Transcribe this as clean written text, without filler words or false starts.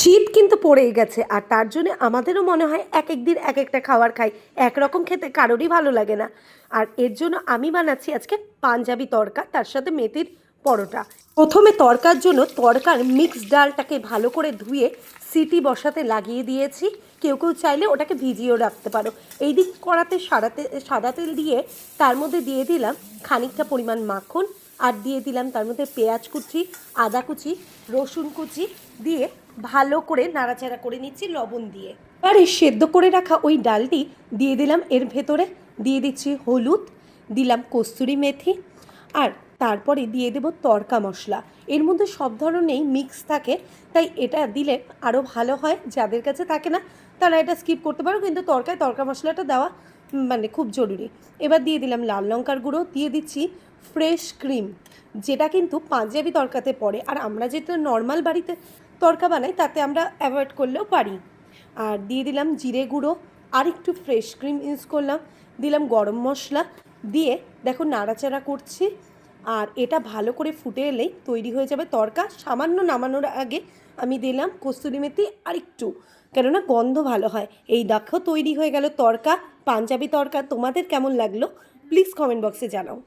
শীত কিন্তু পড়েই গেছে, আর তার জন্য আমাদেরও মনে হয় এক এক দিন এক একটা খাবার খাই, একরকম খেতে কারোরই ভালো লাগে না। আর এর জন্য আমি বানাচ্ছি আজকে পাঞ্জাবি তড়কা, তার সাথে মেথির পরোটা। প্রথমে তড়কার জন্য তড়কার মিক্স ডালটাকে ভালো করে ধুয়ে সিটি বসাতে লাগিয়ে দিয়েছি। কেউ কেউ চাইলে ওটাকে ভিজিয়েও রাখতে পারো। এই দিক কড়াতে সাদা তেল দিয়ে তার মধ্যে দিয়ে দিলাম খানিকটা পরিমাণ মাখন, আর দিয়ে দিলাম তার মধ্যে পেঁয়াজ কুচি, আদা কুচি, রসুন কুচি দিয়ে ভালো করে নাড়াচাড়া করে নিচ্ছি লবণ দিয়ে। এবারে সেদ্ধ করে রাখা ওই ডালটি দিয়ে দিলাম এর ভেতরে, দিয়ে দিচ্ছি হলুদ, দিলাম কস্তুরি মেথি, আর তারপরে দিয়ে দেব তড়কা মশলা। এর মধ্যে সব ধরনেরই মিক্স থাকে, তাই এটা দিলে আরও ভালো হয়। যাদের কাছে থাকে না তারা এটা স্কিপ করতে পারো, কিন্তু তড়কায় তড়কা মশলাটা দেওয়া মানে খুব জরুরি। এবার দিয়ে দিলাম লাল লঙ্কার গুঁড়ো, দিয়ে দিচ্ছি ফ্রেশ ক্রিম, যেটা কিন্তু পাঞ্জাবি তড়কাতে পড়ে, আর আমরা যেটা নর্মাল বাড়িতে তড়কা বানাই তাতে আমরা অ্যাভয়েড করলেও পারি। আর দিয়ে দিলাম জিরে গুঁড়ো, আর একটু ফ্রেশ ক্রিম ইউজ করলাম, দিলাম গরম মশলা, দিয়ে দেখো নাড়াচাড়া করছি। আর এটা ভালো করে ফুটে এলেই তৈরি হয়ে যাবে তড়কা। সামান্য নামানোর আগে আমি দিলাম কস্তুরি মেথি আর একটু, কেননা গন্ধ ভালো হয়। এই দেখো তৈরি হয়ে গেল তড়কা, পাঞ্জাবি তড়কা। তোমাদের কেমন লাগলো প্লিজ কমেন্ট বক্সে জানাও।